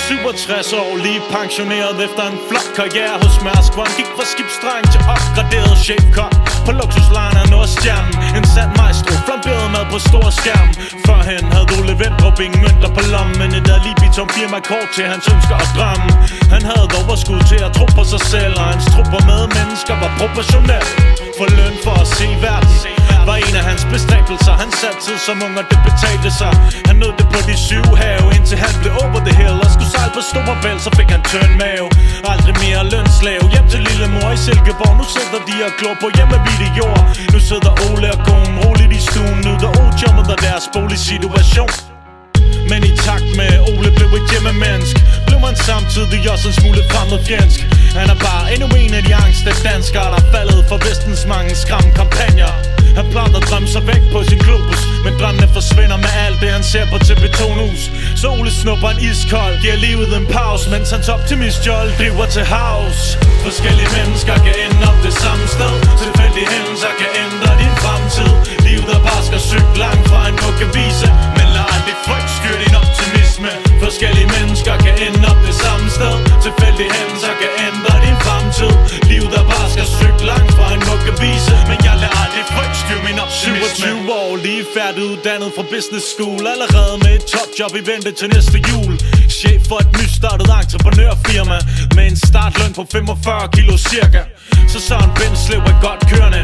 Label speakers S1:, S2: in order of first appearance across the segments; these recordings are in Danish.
S1: 67 år, lige pensioneret efter en flot karriere hos Mærsk, hvor han gik fra skibsdreng til opgraderet chefkok på luksuslejren af Nordstjernen. En sand maestro, flamberet mad på stor skærm. Førhen havde Ole Vendrup ingen mønter på lommen, men et alibi tom firma kort til hans ønsker og drømme. Han havde overskud til at tro på sig selv, og hans tro på medmennesker var proportionel. For løn for at se verden var en af hans bestræbelser. Han satte tid som ung, og det betalte sig. Han nød det på de 7 have, indtil han blev over the hill og skulle sejle på Storebælt, så fik han tynd mave. Aldrig mere lønslave, hjem til lille mor i Silkeborg. Nu sidder de og glor på hjemmevide jord. Nu sidder Ole og konen roligt i stuen, nyder ojummet af deres boligsituation. Men i takt med Ole blev et hjemmemennesk, blev man samtidig også en smule fremmedfjendsk. Han er bare endnu en af de angste danskere, der faldet for vestens mange skræmmekampagner. Han plejede at drømme sig væk på sin globus, men drømmene forsvinder med alt det han ser på TV2 News. Så Ole snupper en iskold, giver livet en pause, mens hans optimistjold driver til havs. Forskellige mennesker kan ende op det samme sted, tilfældige hændelser kan ændre din fremtid. Livet er bare skal sygt langt fra en vuggevise, men lad aldrig frygt styre din optimisme. Forskellige mennesker kan ende op det samme sted, tilfældige hændelser kan ændre din fremtid. Livet er bare skal sygt langt fra en vuggevise, men jeg lader aldrig frygt styre min optimisme. 27 år, lige færdiguddannet fra business school, allerede med et topjob i vente til næste jul. Chef for et nystartet entreprenørfirma med en startløn på 45 kilo cirka. Så Søren Bindslev er godt kørende,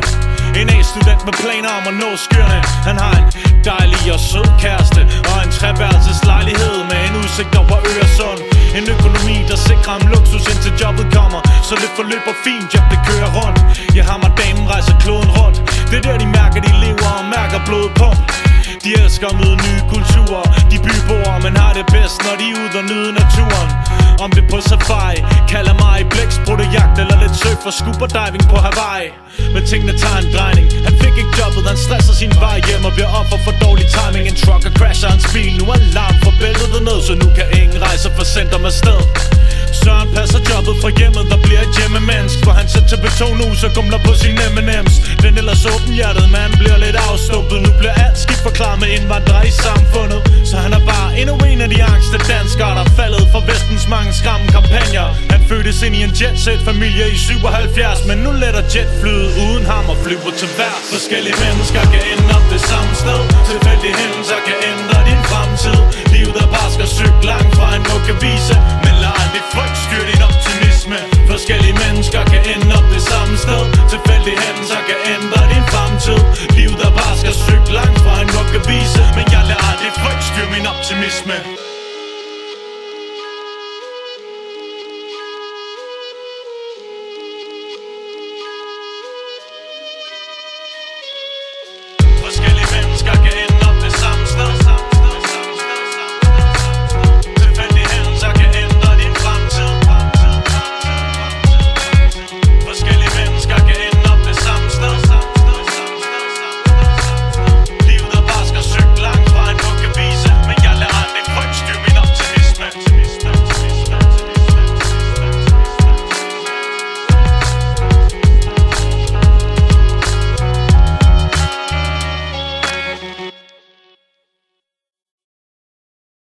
S1: en A-student med planer om at nå skyerne. Han har en dejlig og sød kæreste og en treværelses lejlighed med en udsigt over Øresund. En økonomi, der sikrer ham luksus indtil jobbet kommer, så det forløber fint, job det kører rundt. Jeg har mig damen rejser kloden rundt. Det er der de mærker de lever og mærker blodet pump. De elsker at møde nye kulturer, de byboer, men har det bedst, når de er ude og nyde naturen. Om det på safari, kalder mig i blækspruttejagt eller lidt surf og scuba diving på Hawaii. Men tingene tager en drejning, han fik ikke jobbet, han stresser sin vej hjem og bliver offer for dårlig timing. En trucker crasher hans bil, nu er alarm for bæltet ned, så nu kan ingen rejse for sender med sted. Søren passer jobbet fra hjemmet, der bliver et hjemmemennesk, hvor han sætter TV2 News og gumler på sin M&M's. Den ellers åbenhjertede mand bliver lidt afstumpet, nu bliver alt skidt forklaret med indvandrere i samfundet. Så han er bare endnu en af de angste danskere, der faldet for vestens mange skræmmekampagner. Han fødtes ind i en jetset-familie i 77, men nu letter jetflyet uden ham og flyver til værs. Forskellige mennesker kan ende op det samme sted, tilfældige hændelser kan ændre din fremtid. Livet er bare skal sygt langt fra en